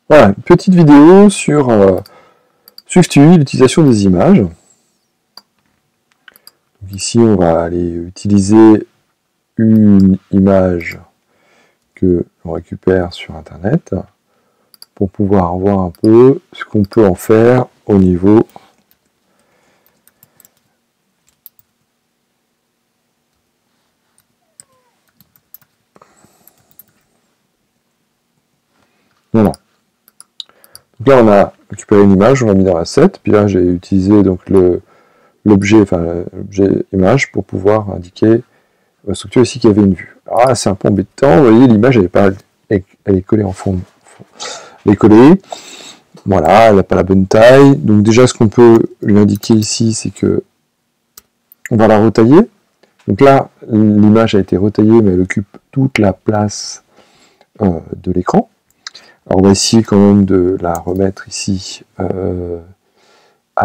Voilà, une petite vidéo sur SwiftUI, l'utilisation des images. Donc ici, on va aller utiliser une image que l'on récupère sur Internet pour pouvoir voir un peu ce qu'on peut en faire au niveau voilà. Donc là, on a récupéré une image, on l'a mis dans l'asset, puis là, j'ai utilisé donc l'objet image pour pouvoir indiquer la structure ici qui avait une vue. Alors là, c'est un peu embêtant, vous voyez, l'image, elle est collée en fond. Elle est collée. Voilà, elle n'a pas la bonne taille. Donc déjà, ce qu'on peut lui indiquer ici, c'est que on va la retailler. Donc là, l'image a été retaillée, mais elle occupe toute la place de l'écran. Alors on va essayer quand même de la remettre ici à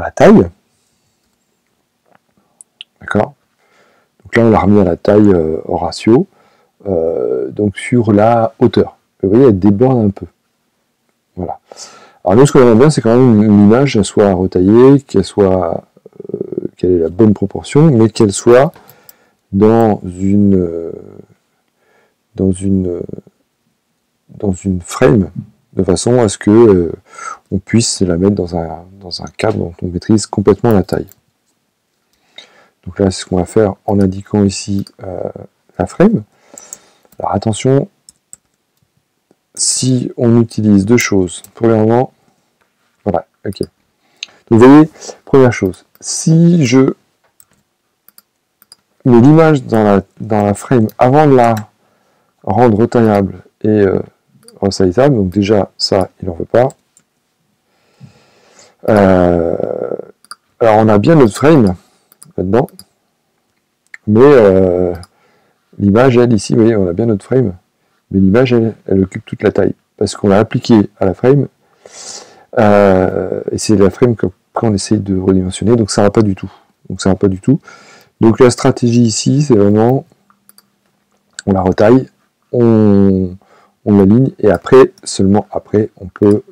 la taille. D'accord. Donc là, on l'a remis à la taille au ratio, donc sur la hauteur. Vous voyez, elle déborde un peu. Voilà. Alors nous, ce qu'on aimerait bien, c'est quand même une image soit retaillée, qu'elle ait la bonne proportion, mais qu'elle soit dans une frame, de façon à ce que on puisse la mettre dans un cadre dont on maîtrise complètement la taille. Donc là, c'est ce qu'on va faire en indiquant ici la frame. Alors attention, si on utilise deux choses, premièrement, voilà, ok. Donc vous voyez, première chose, si je mets l'image dans la frame avant de la rendre retaillable et resizable, donc déjà ça, il n'en veut pas. Alors on a bien notre frame là-dedans, mais l'image, elle, ici, vous voyez, on a bien notre frame, mais l'image, elle occupe toute la taille, parce qu'on l'a appliqué à la frame, et c'est la frame qu'on essaye de redimensionner, donc ça va pas du tout. Donc la stratégie ici, c'est vraiment, on la retaille, on l'aligne, et après, seulement après, on peut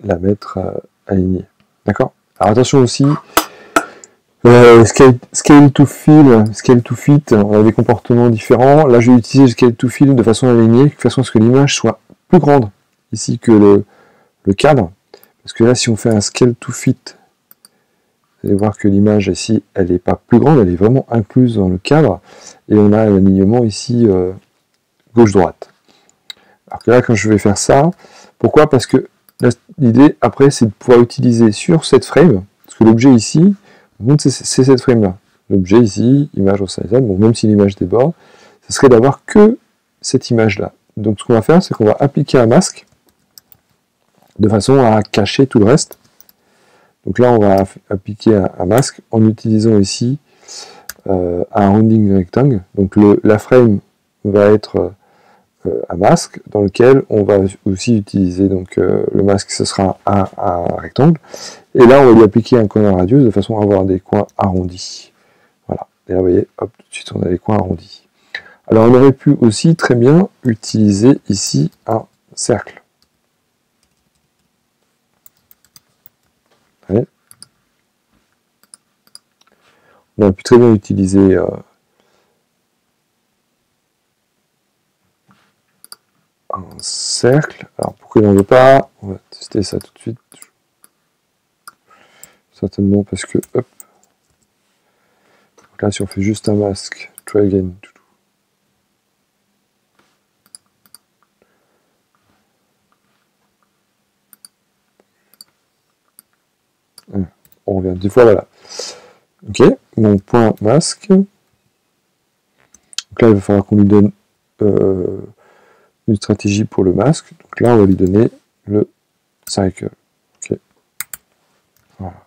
la mettre alignée. D'accord? Alors attention aussi, scale to fill, scale to fit, on a des comportements différents. Là, je vais utiliser scale to fill de façon alignée, de façon à ce que l'image soit plus grande ici que le cadre. Parce que là, si on fait un scale to fit, vous allez voir que l'image ici, elle n'est pas plus grande, elle est vraiment incluse dans le cadre. Et on a un alignement ici gauche-droite. Alors que là, quand je vais faire ça, pourquoi? Parce que l'idée, après, c'est de pouvoir utiliser sur cette frame, parce que l'objet ici, c'est cette frame-là. L'objet ici, image resizable, donc même si l'image déborde, ce serait d'avoir que cette image-là. Donc ce qu'on va faire, c'est qu'on va appliquer un masque, de façon à cacher tout le reste. Donc là, on va appliquer un masque en utilisant ici un rounding rectangle. Donc la frame va être un masque dans lequel on va aussi utiliser donc le masque, ce sera un rectangle, et là on va lui appliquer un corner radius de façon à avoir des coins arrondis. Voilà, et là vous voyez, hop, tout de suite on a des coins arrondis. Alors on aurait pu aussi très bien utiliser ici un cercle. Allez. On aurait pu très bien utiliser un cercle. Alors pourquoi il n'en veut pas? On va tester ça tout de suite. Certainement parce que, hop. Donc là, si on fait juste un masque, try again. On revient 10 fois, voilà. Ok, mon point masque. Donc là, il va falloir qu'on lui donne une stratégie pour le masque. Donc là, on va lui donner le cycle. Ok. Voilà.